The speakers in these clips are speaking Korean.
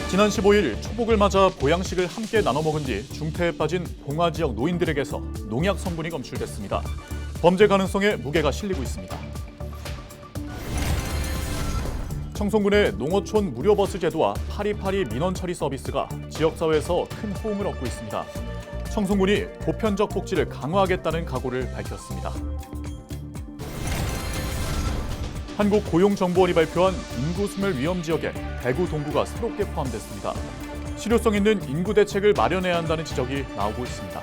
지난 15일 초복을 맞아 보양식을 함께 나눠 먹은 뒤 중태에 빠진 봉화 지역 노인들에게서 농약 성분이 검출됐습니다. 범죄 가능성에 무게가 실리고 있습니다. 청송군의 농어촌 무료버스 제도와 파리파리 민원 처리 서비스가 지역사회에서 큰 호응을 얻고 있습니다. 청송군이 보편적 복지를 강화하겠다는 각오를 밝혔습니다. 한국고용정보원이 발표한 인구소멸 위험 지역에 대구 동구가 새롭게 포함됐습니다. 실효성 있는 인구 대책을 마련해야 한다는 지적이 나오고 있습니다.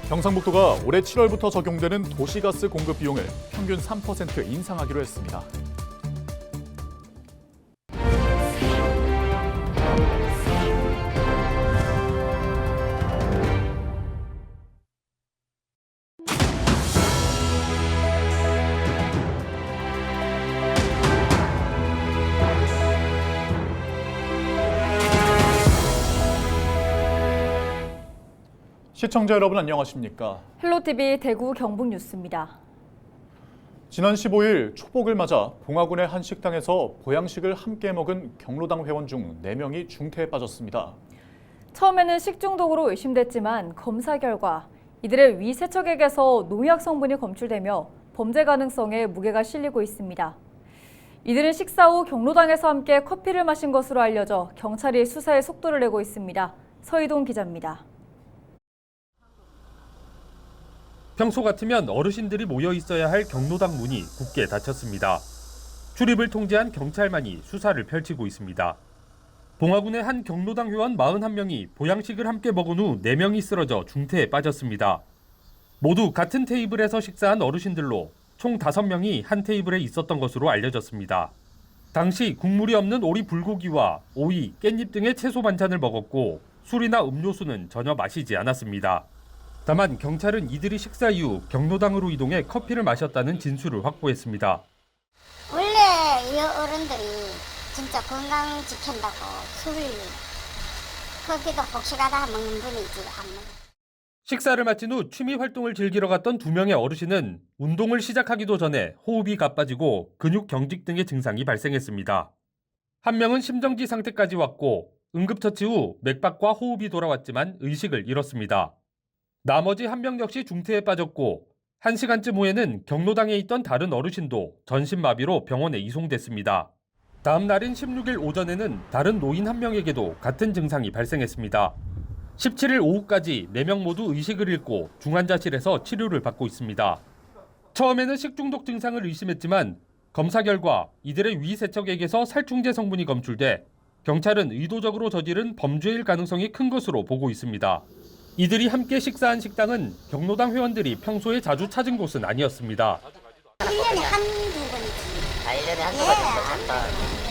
경상북도가 올해 7월부터 적용되는 도시가스 공급 비용을 평균 3% 인상하기로 했습니다. 시청자 여러분 안녕하십니까? 헬로티비 대구 경북 뉴스입니다. 지난 15일 초복을 맞아 봉화군의 한 식당에서 보양식을 함께 먹은 경로당 회원 중 4명이 중태에 빠졌습니다. 처음에는 식중독으로 의심됐지만 검사 결과 이들의 위 세척액에서 농약 성분이 검출되며 범죄 가능성에 무게가 실리고 있습니다. 이들은 식사 후 경로당에서 함께 커피를 마신 것으로 알려져 경찰이 수사에 속도를 내고 있습니다. 서희동 기자입니다. 평소 같으면 어르신들이 모여 있어야 할 경로당 문이 굳게 닫혔습니다. 출입을 통제한 경찰만이 수사를 펼치고 있습니다. 봉화군의 한 경로당 회원 41명이 보양식을 함께 먹은 후 4명이 쓰러져 중태에 빠졌습니다. 모두 같은 테이블에서 식사한 어르신들로 총 5명이 한 테이블에 있었던 것으로 알려졌습니다. 당시 국물이 없는 오리 불고기와 오이, 깻잎 등의 채소 반찬을 먹었고 술이나 음료수는 전혀 마시지 않았습니다. 다만 경찰은 이들이 식사 이후 경로당으로 이동해 커피를 마셨다는 진술을 확보했습니다. 원래 이 어른들이 진짜 건강 지킨다고 술, 커피도 복식하다 먹는 분이지 않는. 식사를 마친 후 취미 활동을 즐기러 갔던 2명의 어르신은 운동을 시작하기도 전에 호흡이 가빠지고 근육 경직 등의 증상이 발생했습니다. 한 명은 심정지 상태까지 왔고 응급처치 후 맥박과 호흡이 돌아왔지만 의식을 잃었습니다. 나머지 한 명 역시 중태에 빠졌고 1시간쯤 후에는 경로당에 있던 다른 어르신도 전신마비로 병원에 이송됐습니다. 다음 날인 16일 오전에는 다른 노인 한 명에게도 같은 증상이 발생했습니다. 17일 오후까지 4명 모두 의식을 잃고 중환자실에서 치료를 받고 있습니다. 처음에는 식중독 증상을 의심했지만 검사 결과 이들의 위 세척액에서 살충제 성분이 검출돼 경찰은 의도적으로 저지른 범죄일 가능성이 큰 것으로 보고 있습니다. 이들이 함께 식사한 식당은 경로당 회원들이 평소에 자주 찾은 곳은 아니었습니다. 1년에 한두 번이지. 1년에 한두 번이면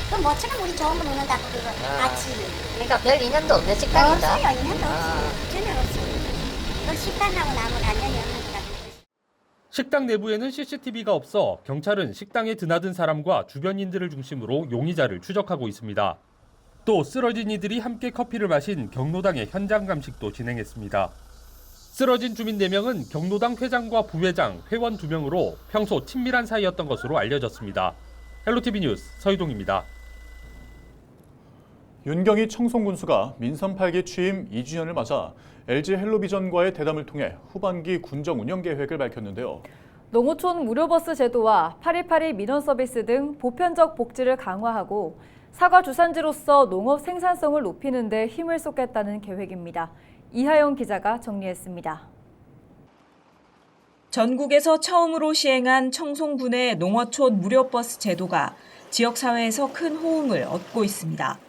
그럼 뭐처럼 우리 좋은 거 먹는다고 그거 같이. 그러니까 별 인연도 없는 식당이다. 없어요. 인연도 없어요. 전혀 없어요. 그 식당하고 나하고 관련이 없는 것 같아요. 식당 내부에는 CCTV가 없어 경찰은 식당에 드나든 사람과 주변인들을 중심으로 용의자를 추적하고 있습니다. 또 쓰러진 이들이 함께 커피를 마신 경로당의 현장 감식도 진행했습니다. 쓰러진 주민 4명은 경로당 회장과 부회장, 회원 2명으로 평소 친밀한 사이였던 것으로 알려졌습니다. 헬로티비 뉴스 서희동입니다. 윤경희 청송군수가 민선 8기 취임 2주년을 맞아 LG 헬로비전과의 대담을 통해 후반기 군정 운영 계획을 밝혔는데요. 농어촌 무료버스 제도와 파리파리 민원 서비스 등 보편적 복지를 강화하고 사과 주산지로서 농업 생산성을 높이는 데 힘을 쏟겠다는 계획입니다. 이하영 기자가 정리했습니다. 전국에서 처음으로 시행한 청송군의 농어촌 무료버스 제도가 지역사회에서 큰 호응을 얻고 있습니다.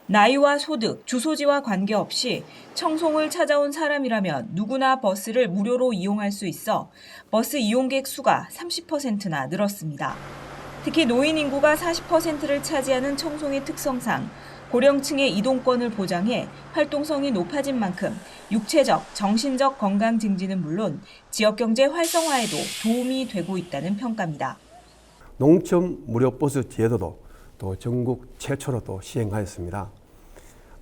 나이와 소득, 주소지와 관계없이 청송을 찾아온 사람이라면 누구나 버스를 무료로 이용할 수 있어 버스 이용객 수가 30%나 늘었습니다. 특히 노인 인구가 40%를 차지하는 청송의 특성상 고령층의 이동권을 보장해 활동성이 높아진 만큼 육체적, 정신적 건강 증진은 물론 지역 경제 활성화에도 도움이 되고 있다는 평가입니다. 농촌 무료버스 제도도 또 전국 최초로 또 시행하였습니다.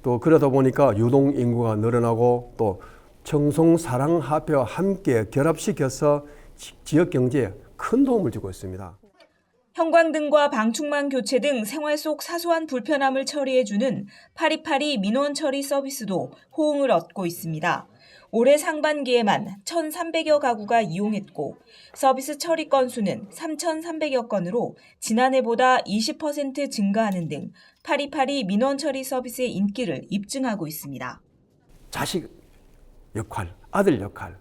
또 그러다 보니까 유동 인구가 늘어나고 또 청송 사랑 화폐와 함께 결합시켜서 지역 경제에 큰 도움을 주고 있습니다. 형광등과 방충망 교체 등 생활 속 사소한 불편함을 처리해주는 파리파리 민원 처리 서비스도 호응을 얻고 있습니다. 올해 상반기에만 1,300여 가구가 이용했고 서비스 처리 건수는 3,300여 건으로 지난해보다 20% 증가하는 등 파리파리 민원 처리 서비스의 인기를 입증하고 있습니다. 자식 역할, 아들 역할,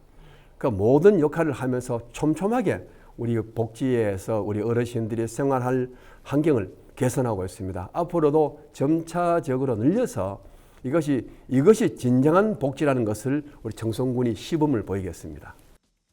그 모든 역할을 하면서 촘촘하게 우리 복지에서 우리 어르신들이 생활할 환경을 개선하고 있습니다. 앞으로도 점차적으로 늘려서 이것이 진정한 복지라는 것을 우리 청송군이 시범을 보이겠습니다.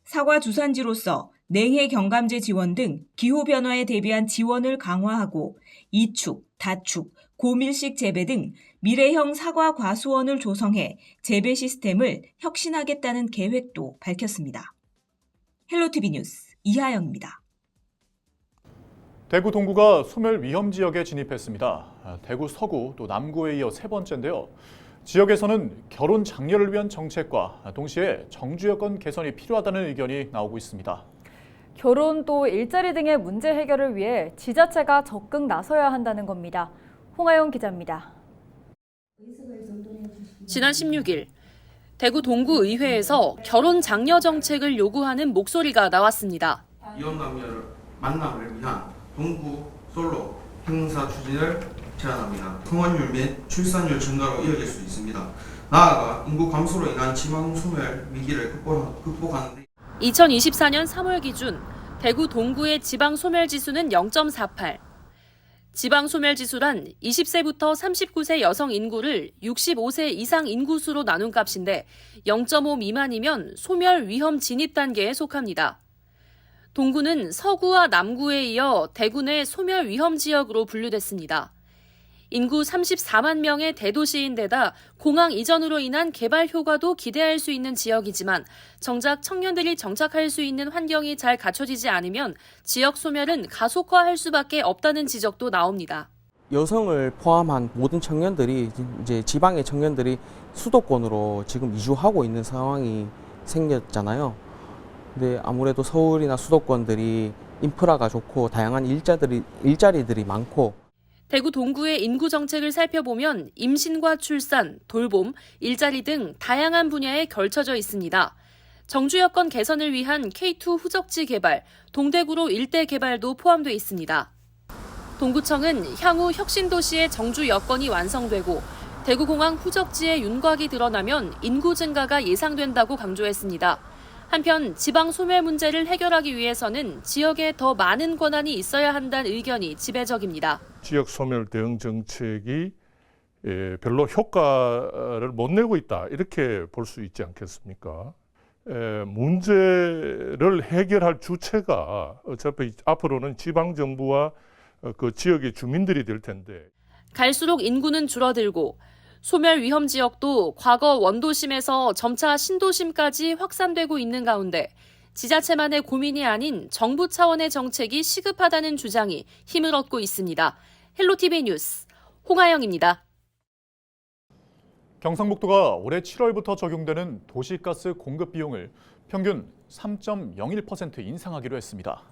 사과 주산지로서 냉해 경감제 지원 등 기후변화에 대비한 지원을 강화하고 이축, 다축, 고밀식 재배 등 미래형 사과 과수원을 조성해 재배 시스템을 혁신하겠다는 계획도 밝혔습니다. 헬로티비 뉴스 이하영입니다. 대구 동구가 소멸 위험 지역에 진입했습니다. 대구 서구 또 남구에 이어 세 번째인데요. 지역에서는 결혼 장려를 위한 정책과 동시에 정주 여건 개선이 필요하다는 의견이 나오고 있습니다. 결혼 또 일자리 등의 문제 해결을 위해 지자체가 적극 나서야 한다는 겁니다. 홍하영 기자입니다. 지난 16일 대구 동구의회에서 결혼 장려 정책을 요구하는 목소리가 나왔습니다. 이혼 남녀를 만남을 위한 동구 솔로 행사 추진을 제안합니다. 성원율 및 출산율 증가로 이어질 수 있습니다. 나아가 인구 감소로 인한 지방 소멸 위기를 극복하는 데 2024년 3월 기준 대구 동구의 지방 소멸 지수는 0.48. 지방 소멸 지수란 20세부터 39세 여성 인구를 65세 이상 인구수로 나눈 값인데 0.5 미만이면 소멸 위험 진입 단계에 속합니다. 동구는 서구와 남구에 이어 대구 내 소멸 위험 지역으로 분류됐습니다. 인구 34만 명의 대도시인데다 공항 이전으로 인한 개발 효과도 기대할 수 있는 지역이지만 정작 청년들이 정착할 수 있는 환경이 잘 갖춰지지 않으면 지역 소멸은 가속화할 수밖에 없다는 지적도 나옵니다. 여성을 포함한 모든 청년들이 이제 지방의 청년들이 수도권으로 지금 이주하고 있는 상황이 생겼잖아요. 근데 아무래도 서울이나 수도권들이 인프라가 좋고 다양한 일자리들이 많고 대구 동구의 인구 정책을 살펴보면 임신과 출산, 돌봄, 일자리 등 다양한 분야에 걸쳐져 있습니다. 정주 여건 개선을 위한 K2 후적지 개발, 동대구로 일대 개발도 포함되어 있습니다. 동구청은 향후 혁신도시의 정주 여건이 완성되고 대구공항 후적지의 윤곽이 드러나면 인구 증가가 예상된다고 강조했습니다. 한편 지방 소멸 문제를 해결하기 위해서는 지역에 더 많은 권한이 있어야 한다는 의견이 지배적입니다. 지역 소멸 대응 정책이 별로 효과를 못 내고 있다 이렇게 볼 수 있지 않겠습니까? 문제를 해결할 주체가 어차피 앞으로는 지방 정부와 그 지역의 주민들이 될 텐데. 갈수록 인구는 줄어들고 소멸 위험 지역도 과거 원도심에서 점차 신도심까지 확산되고 있는 가운데 지자체만의 고민이 아닌 정부 차원의 정책이 시급하다는 주장이 힘을 얻고 있습니다. 헬로티비 뉴스 홍하영입니다. 경상북도가 올해 7월부터 적용되는 도시가스 공급 비용을 평균 3.01% 인상하기로 했습니다.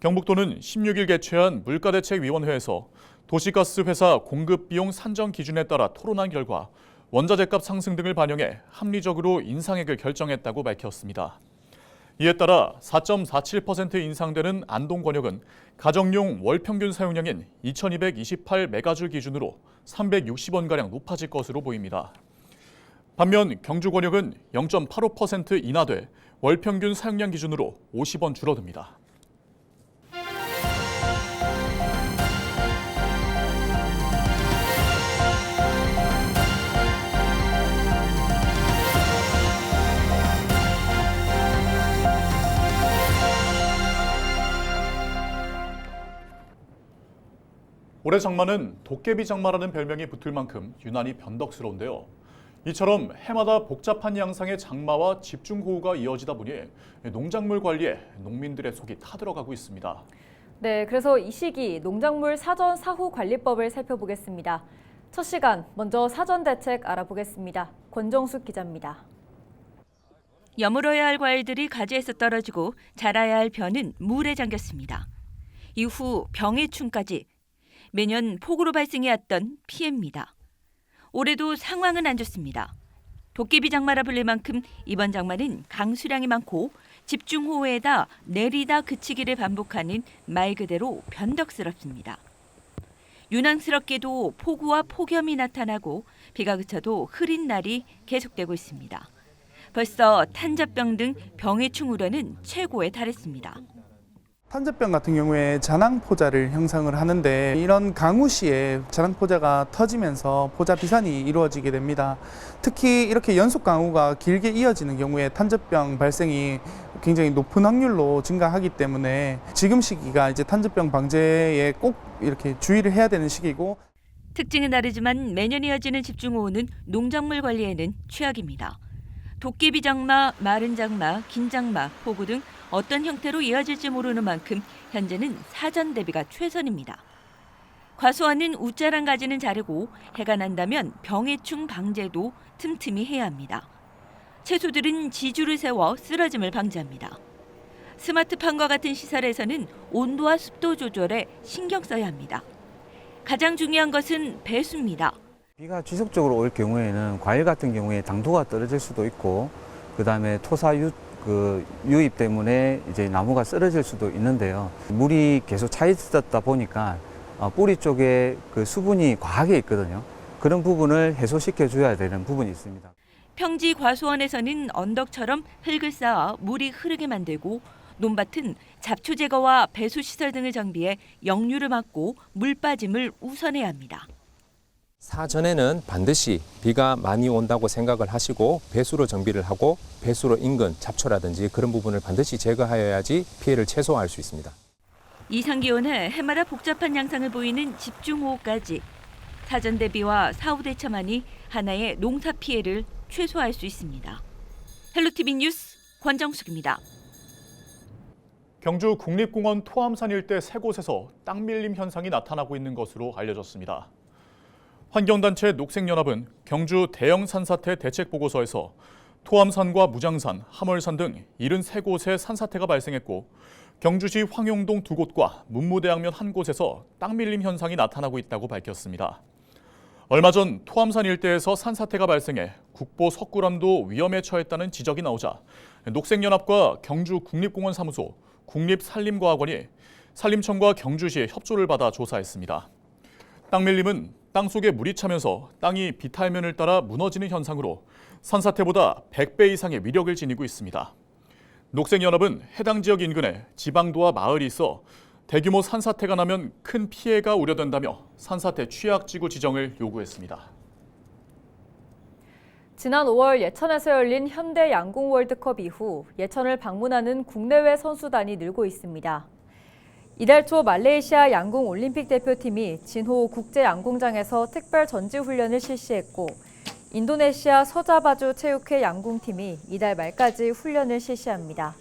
경북도는 16일 개최한 물가대책위원회에서 도시가스 회사 공급 비용 산정 기준에 따라 토론한 결과 원자재값 상승 등을 반영해 합리적으로 인상액을 결정했다고 밝혔습니다. 이에 따라 4.47% 인상되는 안동권역은 가정용 월 평균 사용량인 2228메가줄 기준으로 360원가량 높아질 것으로 보입니다. 반면 경주권역은 0.85% 인하돼 월 평균 사용량 기준으로 50원 줄어듭니다. 올해 장마는 도깨비 장마라는 별명이 붙을 만큼 유난히 변덕스러운데요. 이처럼 해마다 복잡한 양상의 장마와 집중호우가 이어지다 보니 농작물 관리에 농민들의 속이 타들어가고 있습니다. 네, 그래서 이 시기 농작물 사전 사후 관리법을 살펴보겠습니다. 첫 시간 먼저 사전 대책 알아보겠습니다. 권정숙 기자입니다. 여물어야 할 과일들이 가지에서 떨어지고 자라야 할 벼는 물에 잠겼습니다. 이후 병해충까지 매년 폭우로 발생해왔던 피해입니다. 올해도 상황은 안 좋습니다. 도깨비 장마라 불릴 만큼 이번 장마는 강수량이 많고 집중호우에다 내리다 그치기를 반복하는 말 그대로 변덕스럽습니다. 유난스럽게도 폭우와 폭염이 나타나고 비가 그쳐도 흐린 날이 계속되고 있습니다. 벌써 탄저병 등 병해충 우려는 최고에 달했습니다. 탄저병 같은 경우에 잔황포자를 형성을 하는데 이런 강우 시에 잔황포자가 터지면서 포자 비산이 이루어지게 됩니다. 특히 이렇게 연속 강우가 길게 이어지는 경우에 탄저병 발생이 굉장히 높은 확률로 증가하기 때문에 지금 시기가 이제 탄저병 방제에 꼭 이렇게 주의를 해야 되는 시기고, 특징은 다르지만 매년 이어지는 집중호우는 농작물 관리에는 최악입니다. 도깨비 장마, 마른 장마, 긴 장마, 폭우 등 어떤 형태로 이어질지 모르는 만큼 현재는 사전 대비가 최선입니다. 과수원은 웃자랑 가지는 자르고 해가 난다면 병해충 방제도 틈틈이 해야 합니다. 채소들은 지주를 세워 쓰러짐을 방지합니다. 스마트팜과 같은 시설에서는 온도와 습도 조절에 신경 써야 합니다. 가장 중요한 것은 배수입니다. 비가 지속적으로 올 경우에는 과일 같은 경우에 당도가 떨어질 수도 있고, 그다음에 토사 유입 때문에 이제 나무가 쓰러질 수도 있는데요. 물이 계속 차 있었다 보니까 뿌리 쪽에 그 수분이 과하게 있거든요. 그런 부분을 해소시켜 줘야 되는 부분이 있습니다. 평지 과수원에서는 언덕처럼 흙을 쌓아 물이 흐르게 만들고, 논밭은 잡초 제거와 배수 시설 등을 정비해 역류를 막고 물 빠짐을 우선해야 합니다. 사전에는 반드시 비가 많이 온다고 생각을 하시고 배수로 정비를 하고 배수로 인근 잡초라든지 그런 부분을 반드시 제거하여야지 피해를 최소화할 수 있습니다. 이상 기온에 해마다 복잡한 양상을 보이는 집중호우까지 사전 대비와 사후 대처만이 하나의 농사 피해를 최소화할 수 있습니다. 헬로티비 뉴스 권정숙입니다. 경주 국립공원 토암산 일대 세 곳에서 땅 밀림 현상이 나타나고 있는 것으로 알려졌습니다. 환경단체 녹색연합은 경주 대형 산사태 대책보고서에서 토암산과 무장산, 함월산 등 73곳의 산사태가 발생했고, 경주시 황용동 2곳과 문무대학면 1곳에서 땅 밀림 현상이 나타나고 있다고 밝혔습니다. 얼마 전 토암산 일대에서 산사태가 발생해 국보 석굴암도 위험에 처했다는 지적이 나오자 녹색연합과 경주국립공원 사무소, 국립산림과학원이 산림청과 경주시의 협조를 받아 조사했습니다. 땅 밀림은 땅속에 물이 차면서 땅이 비탈면을 따라 무너지는 현상으로 산사태보다 100배 이상의 위력을 지니고 있습니다. 녹색연합은 해당 지역 인근에 지방도와 마을이 있어 대규모 산사태가 나면 큰 피해가 우려된다며 산사태 취약지구 지정을 요구했습니다. 지난 5월 예천에서 열린 현대 양궁 월드컵 이후 예천을 방문하는 국내외 선수단이 늘고 있습니다. 이달 초 말레이시아 양궁 올림픽 대표팀이 진호 국제 양궁장에서 특별 전지 훈련을 실시했고, 인도네시아 서자바주 체육회 양궁팀이 이달 말까지 훈련을 실시합니다.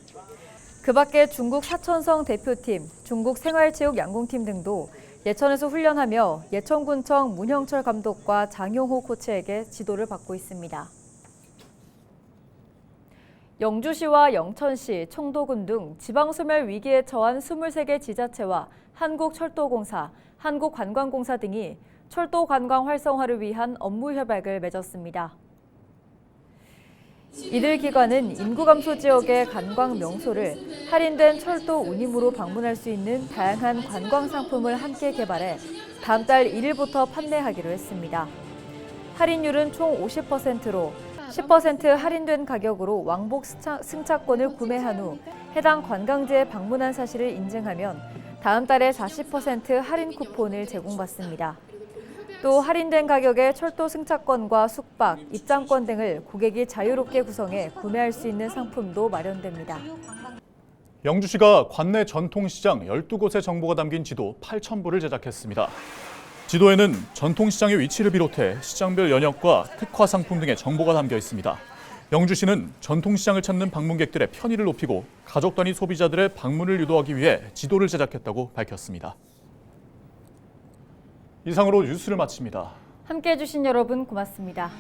그 밖에 중국 사천성 대표팀, 중국 생활체육 양궁팀 등도 예천에서 훈련하며 예천군청 문형철 감독과 장용호 코치에게 지도를 받고 있습니다. 영주시와 영천시, 청도군 등 지방소멸 위기에 처한 23개 지자체와 한국철도공사, 한국관광공사 등이 철도 관광 활성화를 위한 업무 협약을 맺었습니다. 이들 기관은 인구 감소 지역의 관광 명소를 할인된 철도 운임으로 방문할 수 있는 다양한 관광 상품을 함께 개발해 다음 달 1일부터 판매하기로 했습니다. 할인율은 총 50%로 10% 할인된 가격으로 왕복 승차권을 구매한 후 해당 관광지에 방문한 사실을 인증하면 다음 달에 40% 할인 쿠폰을 제공받습니다. 또 할인된 가격에 철도 승차권과 숙박, 입장권 등을 고객이 자유롭게 구성해 구매할 수 있는 상품도 마련됩니다. 영주시가 관내 전통시장 12곳의 정보가 담긴 지도 8,000부를 제작했습니다. 지도에는 전통시장의 위치를 비롯해 시장별 연역과 특화 상품 등의 정보가 담겨 있습니다. 영주시는 전통시장을 찾는 방문객들의 편의를 높이고 가족 단위 소비자들의 방문을 유도하기 위해 지도를 제작했다고 밝혔습니다. 이상으로 뉴스를 마칩니다. 함께해 주신 여러분 고맙습니다.